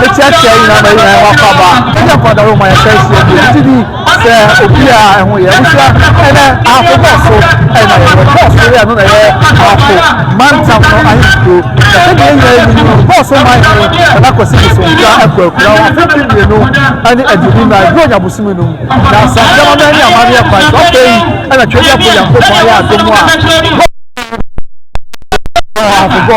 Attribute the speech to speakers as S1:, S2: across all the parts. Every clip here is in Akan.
S1: the church in Wakaba, and the father of my associate, Opia, and we are, and I forgot so, and I was also Mantam, I do. Also, my and I was saying, so you know, and I go to Busumino. Now, some Maria okay, and I trade up with your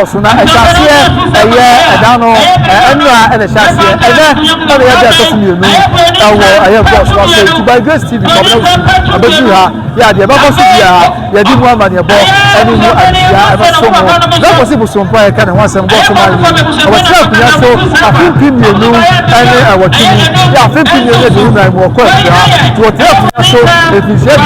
S1: so now I shall see a year, I don't know, and a chassis, and then I have just you know, I have boss was to buy Grace TV, I bet you are, yeah, the Baba you didn't want money about any more, and I was so more. That was able to employ a kind of once and go to my room. I was helping you, so I think you know, and I was yeah, 15 years ago, I was quite to help you, so if you said,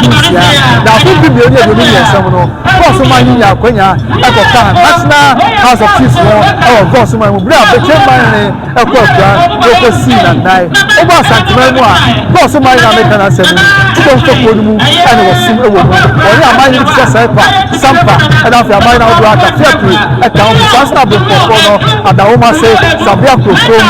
S1: now 15 years ago, someone, also my Nina, Quenya, I got time. House of Chiefs, our boss, my mobile, the chairman, a program, local scene at night. Over Asanteman, boss of my American assembly, don't talk with me, and it was soon a woman. Or your mind is just a sampa, and after your mind out like a factory, a town, Sasta Bono, and the woman says, Sabia Prosom,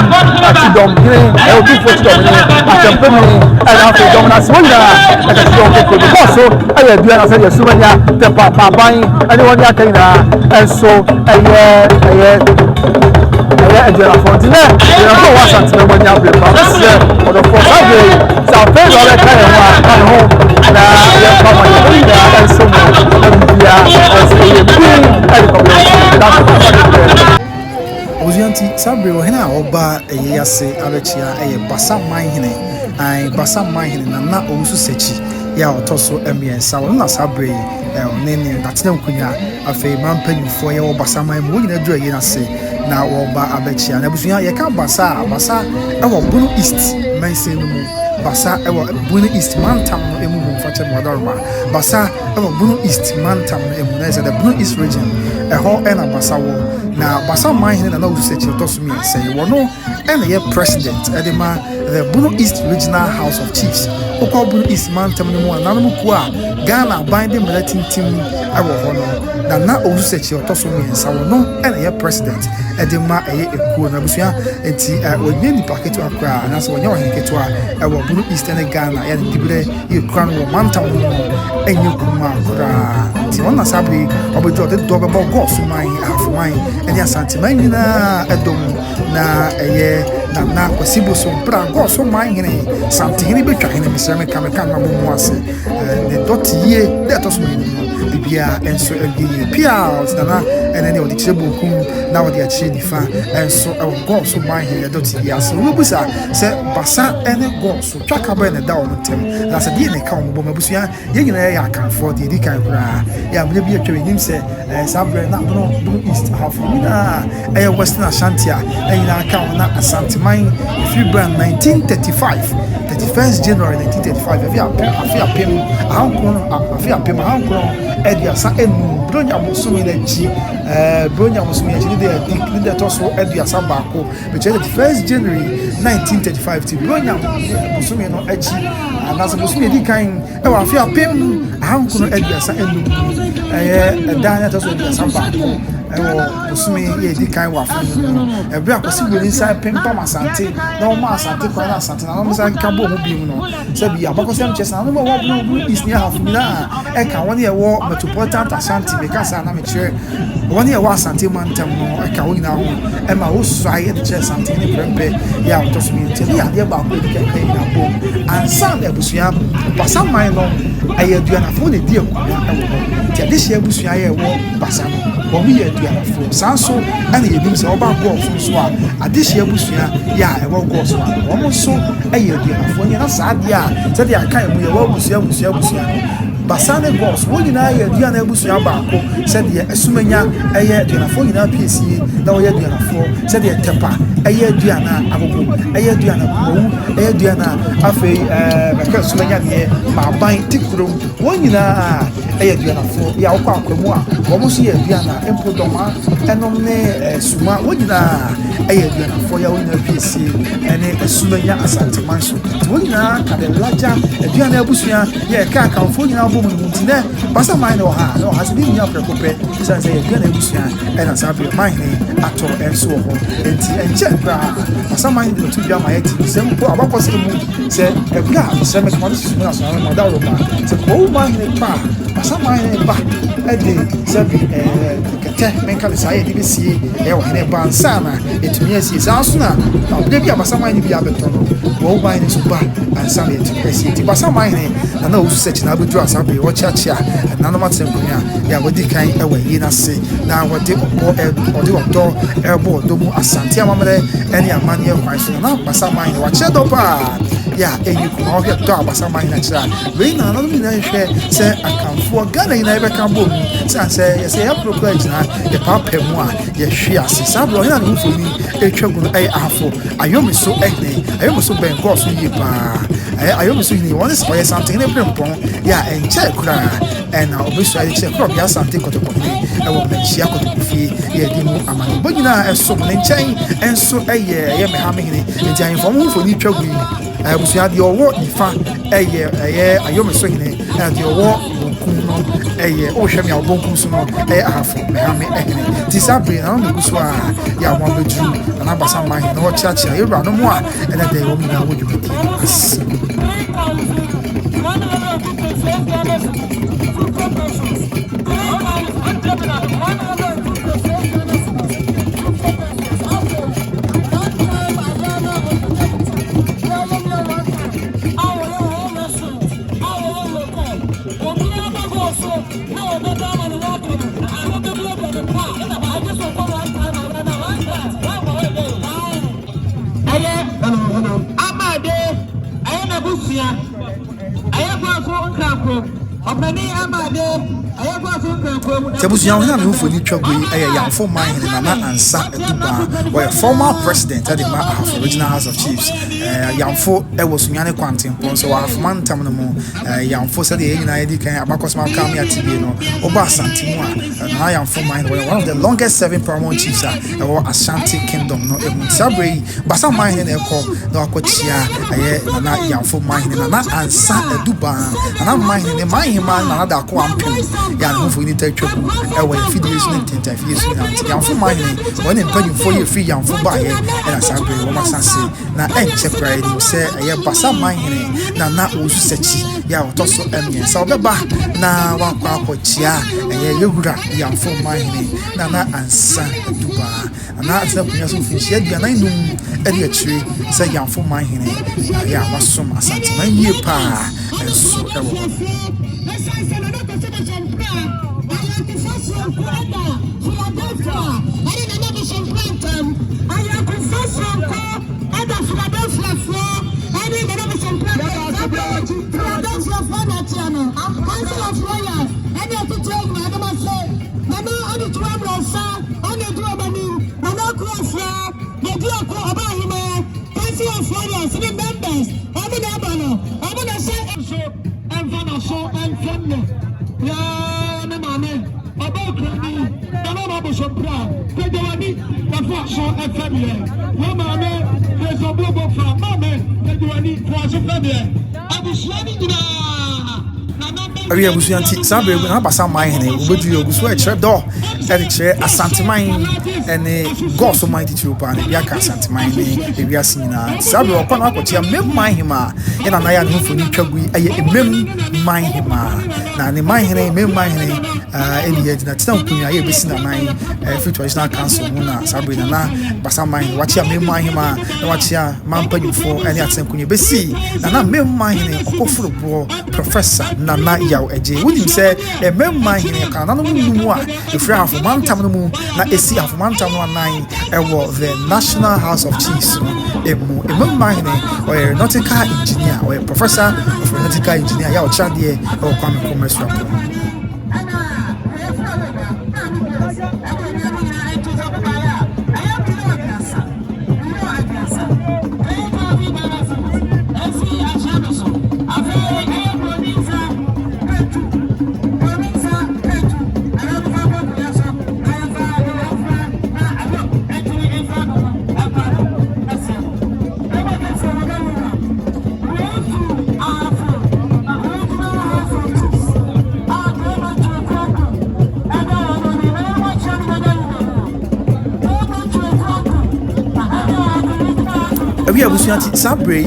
S1: at Chidom Green, I'll be for Chidom, at the Penny, and after Dominus Wonder, and a strong people. Also, I had done as a Sumania, the Papa buying, anyone Yakina, and so. I Fontina, you know what's on to when you have the promise for the first day. So I'll pay all that kind of home. And I come on and so
S2: Ozianti Sabri Hena Oba Yase Alechia Basa Mahine, I Basa Mahine, and not also Sechi. Ya otoso emien sawo na sabre nene datem kunya afi mampanyu fo ye obasa man mu nyina duro ye na se na wo ba abechia na busuya ye ka basa e wo Bono East mense no mu basa e wo Bono East mantam no emu mu fache modorba basa e wo Bono East mantam no emu na se the Bono East region e ho e na basa wo na basa man na na wo se chi otoso mi se wo no e na ye president e de ma the Bono East Regional House of Chiefs Bono East mantam no mu ananom ku a Ghana binding military team awo hono na osusechi otoso mi ensa wono na ye president edema eye ekuo na busua enti onye ni paketo akra na so onye ohenketo a ewo Bono East na Ghana ya dibire ye kran wo mantam no enye kuma akra ti wona sabi obejo de do be gosu man afuman eni Asanteman nyina edom na eye na kwasibo so bra gosu man hene santehene betwa hene misrame kameka na mo ase ne Doteyie de to so bibia enso agie pia na enene odi chebo kum na odi achi nifa enso gosu man hene Doteyie ase wo busa se basa ene gosu twaka ba ne da o ntem na se die ne ka o mo mabusua ye nyina ya akanfo de di kan kura ya mle bi atwa nim se sabre na Bono East hafumina Western Ashanti nyina ka na Asanteman free brand 1935 31st January 1935 afia pem Ediasa enu bronya musumi na ji bronya musumi ya ji de toso Ediasa bako be 31st January 1935 ti bronya musumi no aji anasa musumi di kan e wa afia pem ahankuno Ediasa enu danya toso Ediasa bako ewo musumi ye di kan wa fun ebre akosi we inside pempa Asante na o ma Asante kwa na Asante na no sa nka bo ho bi mu no se bi abakosem chesa no mo wa Bono East ni half na e ka woni e wo metropolitan Asante me ka sa na me chere woni e wo Asanteman tam no e ka woni na ho e ma wo swai e de chesa Asante ni prempe ya to so mi tele ya de ba ko di ka na bo ansa na busua basa man no ayedua na fo ne di akua e wo ti ade hia busua ye wo basa no wo ye aduanafo sanso ana yedim se oba go ofo so a adehia busua ya e wo go so a wo so aye aduanafo nya na saade a se de aka e mu ye wo busua basane gos wo nyina ye aduana busua baako se de asumanya aye aduanafo nyina piesie na wo ye aduanafo se de tepa aye aduana agogo aye aduana kowu aye aduana afei baka asumanya de ma ban tikuro wo nyina aye aduanafo ya wo kwa akwamu a wo so ye aduana empodoma enom ne suma wo nyina aye aduanafo ya wo nyina piesie ene asumanya Asanteman so wo nyina ka de laja aduana busua ye ka kanfo nyina bo mu ntine basa man no ha no has been your prepope say aduana busua ena sabe man ato enso ho enti enche kra Basaman hene to bia ma yɛ ti sɛ mpo abakɔsɛ mu sɛ ebia sɛ me kama susu na so na ma da ro ba sɛ ko ma hene pa Basaman hene ba ɛde sɛ bi kete menka sa yɛ de besie ɛwɔ hene ba nsa na etumi asie sa so na obde bia Basaman hene bia beto no wo ba hene so ba ansa na etumi asie ti Basaman hene na osu sɛ kyina bedu asabe wɔ chiachia na no matem kunya ya wodi kan ɛwɔ yi na se na wɔde ɔdɔ ɛbɔ ɔdɔ mu asante amamre ɛne amane ɛkwan so na Basaman hene wakyɛ dɔ pa ya enyi kuma ɔhwɛ dɔ Basaman hene kyerɛ wei na no mi na hwɛ sɛ akamfo Ghana yi na ɛbɛka bɔ mu sɛ yɛsɛ yɛ prokura gyina yɛ papa mu a yɛhwe ase saa bro ɔyɛ na ne mfoni etwa gu no ɛyɛ ahafo ayomi so ɛhene ayomi so bɛn kɔɔ so yie paa ayomi so hene wɔn sɛ ɔyɛ sante ne brɛ mpɔn yɛ a ɛnkyɛ kura ɛna ɔbɛsua yɛ kyerɛ kura ɔbea sante kɔtɔkɔhene ɛwɔ mɛnhyia kɔtɔkɔfie yɛde mu amane bɔ nyinaa ɛsom ne nkyɛn ɛnso ɛyɛ mehame hene nti ahemfo mo mfoni twa gu yi abusua deɛ ɔwɔ nifa ɛyɛ ayomi so hene ɛna deɛ ɔwɔ no ɛyɛ ɔhwɛ me abonkum so no ɛyɛ ahafo mehame ɛhene ti sa bre na no guso a ya mo abedru na Basaman hene na ɔkyeakyea yɛwura no mu a ɛna dɛ wɔn nyinaa wɔ dwumadi asi Tebusuya hena me mfoni twago yi ɛyɛ Yamfo man hene na ansa eduba wɔyɛ former president at the original House of Chiefs Yamfo ɛwɔ sunyane kwantempo so wɔ afman tam no mu Yamfo sɛ de nyina yɛdi kan abakɔsma kam ya TV no oba Asanteman a na Yamfo man wɔyɛ one of the longest serving paramount chiefs a ɛwɔ Ashanti Kingdom no emu sabre Basaman hene ɛkɔ na akɔkyia ɛyɛ na Yamfo man hene na ansa eduba na man hene man hema na da akɔ ampem ya no mfoni tatwaku ɛwɔ federation interface na Yamfo man hene wɔne mpanyimfo yɛ free Yamfo baayɛ ɛna sabre wɔn asase na ɛnkyɛ kra ɛnim sɛ ɛyɛ Basaman hene na osu sɛkyi ya ɔtɔ so ɛmiɛnsa ɔbɛba na wakɔ akɔkyia ɛyɛ yɛwura Yamfo man hene na ansa aduba na atena kunya so mfinhyia aduanan num ɛde akyire sɛ Yamfo man hene ya wasom Asanteman yie paa ɛnso ɛwɔ Aria busuanti sabre na Basaman hene obedu oguso ɛkyerɛ dɔ ɛde kyerɛ Asanteman ɛne Goasohene titupa ne bia ka Asanteman ne ewiase nyinaa sabre ɔkɔ na akɔkyia memman hema ɛna na ya ne mfoni twagu ɛyɛ memman hema na ne man hene memman hene ɛne yɛ dina tena nkunya yɛ besi na nan free traditional council mu na sabre na Basaman hene wakyia memman hema na wakyia mampanyufo ɛne atena nkunya besi na memman hene ɔkɔforoboɔ professor Nana yaw eje wunim sɛ memman hene kana no mu a efiri afomantam no mu na esi afomantam no anan ɛwɔ the National House of Chiefs no emu memman hene ɔyɛ nautical engineer ɔyɛ professor of nautical engineer yaw chadeɛ ɛwɔ Kwame Nkrumah Rapɔ abusuanti sabre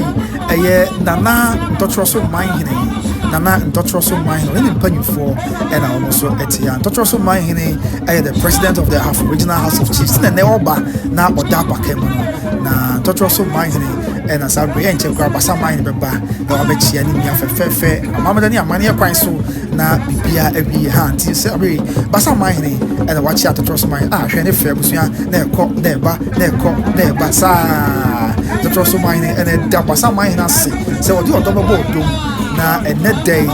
S2: nana ntotro so man hene nana ntotro so man hene ne mpanyufo and almost etia ntotro so man hene the president of the regional house of chiefs na ne oba na odaba kemu na ntotro so man hene and sabre enche kwa basa man hene beba na obechia ni mia fefefe amamada ni amane kwan so na bibia abi ha nti sabre basa man hene and watch out ntotro so man hwe ne fe abusua na ekọ na eba sa ntotro so man hene and da basa man hene ase se odi odobo bodom na ene day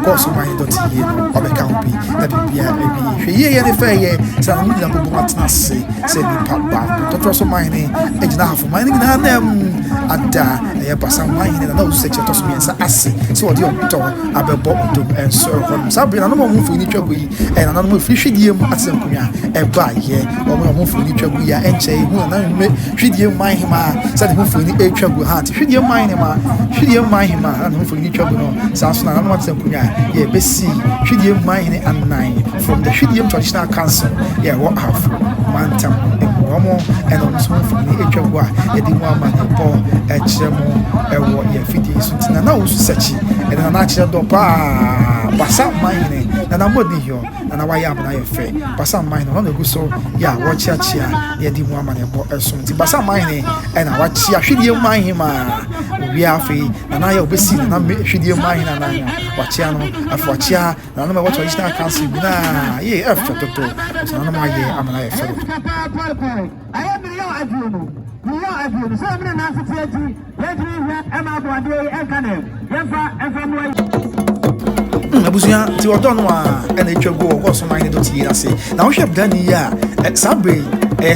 S2: Goasohene Doteyie obeka obi na bibia ebi hwe ye ne fa ye sa na mu bobo matna se ni papa ntotro so man hene ejina hafo man hene na nam ada basa man hene na usu seche toso miensa ase so odi oto abebo odom enso hon sabe na no mo fu ni twago yi na no mo fi hwedie mu asenkunya ba ye o mo fu ni twago ya enche hu na me hwedie man hema sa de mo fu ni twago ha ti hwedie man hema na mo fu ni twago no sa so na no asenkunya ye besi hwedie man hene anan from the hwedie traditional council what have mantam omo and on so fu ni twago a di mu amane po echemo ewo ye fidie so tina na usu sechi e na chire do pa basa man hene na modi hio na wa ya na ye fe basa man hene no gu so ya wo chia ye di mu amane po eso ti basa man hene e na wa chia hwedie man hema wi afi na ya obesi na hwedie man hene na wa chia no afu wa chia na no wa traditional council bi na ye efe toto so na ma ye amana ye fe
S3: aye million ajuno so amna na asetiaji yedri hwe ema boade enkanem yefa mo
S2: abusuya ti odono a ena etwago Goasohene Doteyie ase na wo hweb dani ya sabre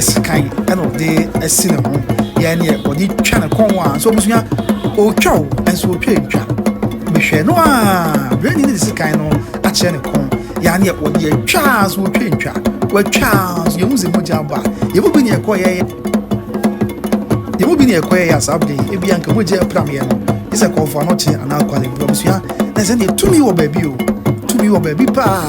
S2: sky ena de esine ho ya ne odi twa ne konwa so abusuya o twaw enso o twa behwe no a brani ne sky no a kire ne kon ya ne odi twa so o twa wa twa ye muze moja ba ye bu bi ne ekoye ya sabre ebi anka moja pram ye no isa ko fa no che ana kwale bu abusuya na se ne tumi wo baby pa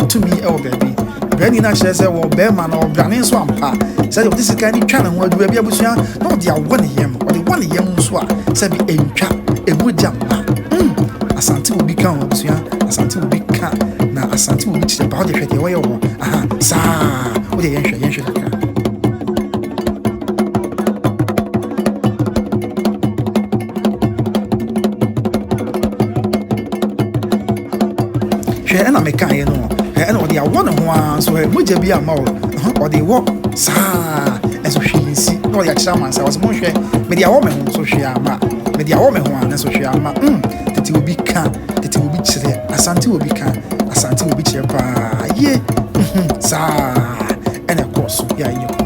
S2: tumi e wo baby brani na kire se wo be ma na obrane so ampa se de this kind twa na ho adu bia abusuya no de awone yem so a se bi entwa emoja ma asante obi kan abusuya asante obi kan na asante obi kire ba o de hwete wo ye wo aha sa o de yenhwe ka ena meka ye no ena odi awon ho so moja bi ama odi wo sa eso hwinsi no ya kira man sa was mo hwe me dia wo me ho so hwe ama me dia wo me ho na so hwe ama tete obi kire asante obi kire pa ye sa ena koso ya ye ko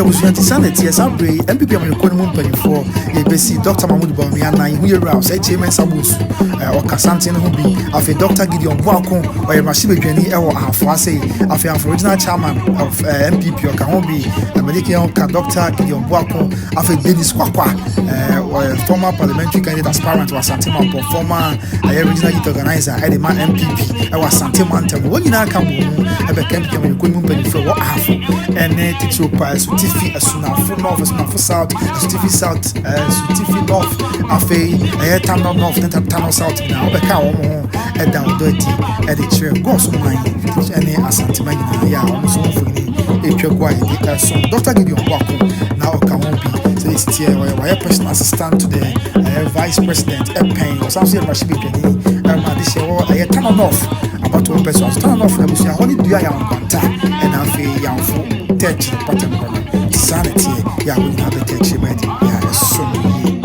S2: abusuanti sanity sabre MPP amanekɔ no mu mpanimfoɔ yɛbɛsi Dr. Mahmoud Bawumia anan hu yɛwura sɛ HMN Sabus ɔkasante no ho bi afei Dr. Gideon Boako ɔyɛ Màssive dwani ɛwɔ ahafo ase afei afro original chairman of MPP ɔka ho bi American ɔka Dr. Gideon Boako afei Dennis Kwakwa former parliamentary candidate aspirant wɔ Asanteman former regional youth organizer ɛde ma MPP ɛwɔ Asanteman ntɛm wɔn nyinaa ka mo mu ɛbɛka MPP amanekɔ no mu mpanimfoɔ wɔ ahafo ɛne titiri pa Sutifi Asunafo North Asunafo South Sutifi South Sutifi North afei Tano North Tano South na ɔbɛka wɔn ho ɛda Doteyie ɛde kyerɛ Goasohene ɛne Asanteman nyinaa yɛ a wɔn so mfoni etwa gua yɛ so Dr. Gideon Boako na ɔka ho bi sɛ esi wɔyɛ personal assistant to the vice president ɛpɛn ɔsan so yɛ Màssive dwani ɛma de hyɛ wɔ Tano North abato wɔn pɛso Tano North na busua hɔ ne dua yɛ mpanta ɛna afei yɛnfo tɛkyi patam hɔ no sanity yɛ a wɔn nyinaa bɛ tɛkyi bɛ de yɛ ɛso no yie.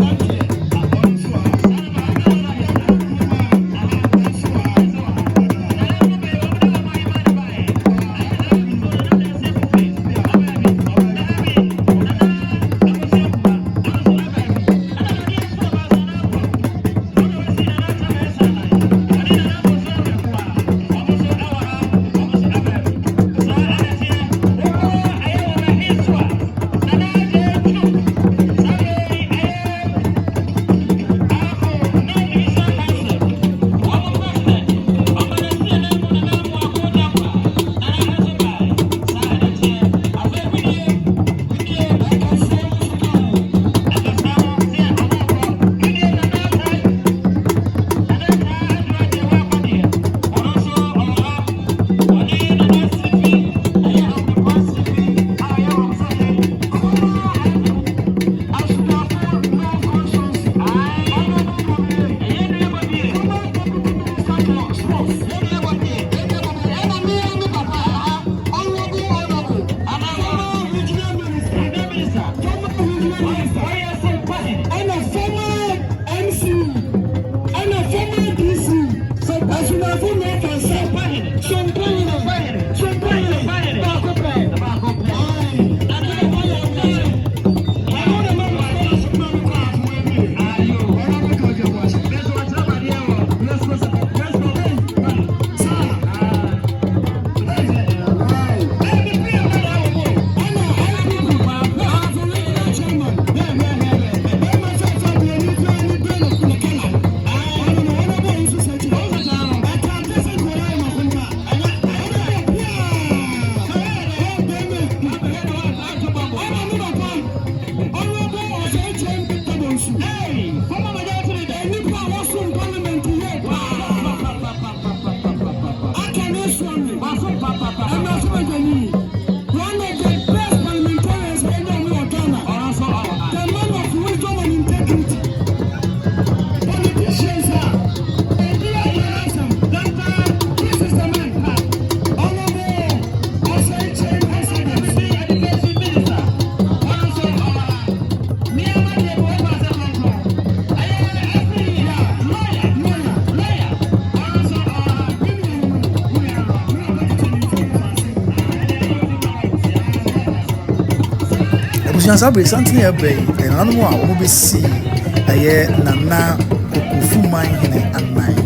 S2: Sabre something here bay and animal will be see a nana kokofu mine and nine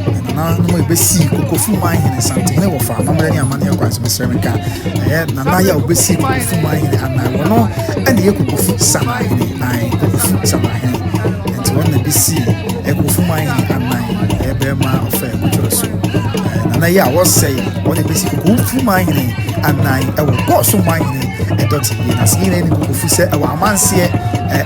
S2: and nana be see kokofu mine and something never found no many money across Mr. America nana will be see kokofu mine and nine no and the kokofu samai nine kokofu samai and to one be see a kokofu mine and nine a bema of a good so nana ya was say what the basic kokofu mine and nine I will go so mine Doteyie na sɛ yɛn kokofu sɛ ɛwɔ amanseɛ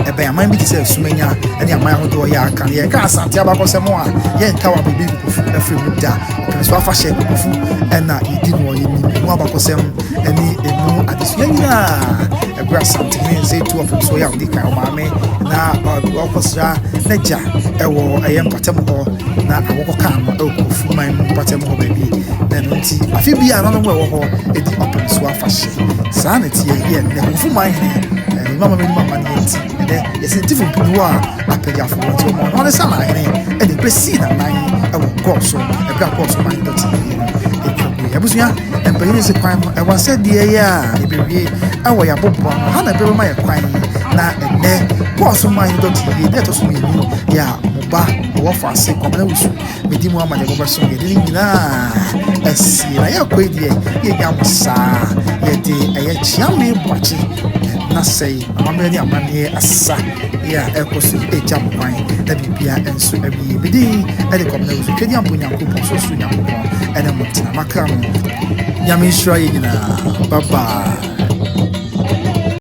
S2: ɛbɛn aman bi te sɛ sumanya ɛne aman ahodoɔ yɛ aka ne yɛka asante abakɔsɛm a yɛnka wa biribi kokofu afiri mu da ɔpɛne so afa hyɛ kokofu ɛna yɛdi no ɔyɛ mu abakɔsɛm ɛne ɛmu adesua nyinaa ɛberɛ asante ne nsɛ tu ɔpɛne so yɛ a wode kan ɔmaame na ɔkɔsra n'agya ɛwɔ ɛyɛ mpatam hɔ na awɔkɔka no ɛwɔ kokofu man mu mpatam hɔ baabi na ɛno nti afe bi a nanom ɛwɔ hɔ ɛdi ɔpɛne so afa hyɛ saa na tie yɛ na kokofu man hene mama me mama ne nti ɛdɛ yɛsɛntifo mpinu a apɛgyafo wɔ nti ɔmo ɔne sa na hene ɛde bɛsi na nan ɛwɔ kɔɔso ɛbra kɔɔso man Doteyie no ɛtwa abusua empanyin se kwan no e wase de ya ebewie awo ya bobo no ha na bebe ma ya kwan na ene Goasohene Doteyie de to so mi ya moba wo fa se komna wusu medi mu amade go baso ye de nyina esi na ya koi de ye nya musa ye de eye chiame boachi na sei amamre ni amane asa ya ekoso ejam kwan da bibia enso abi medi e de komna wusu twedi amponya ko so so nya ko ene mutina makra no ya me shira ye nyina bye bye.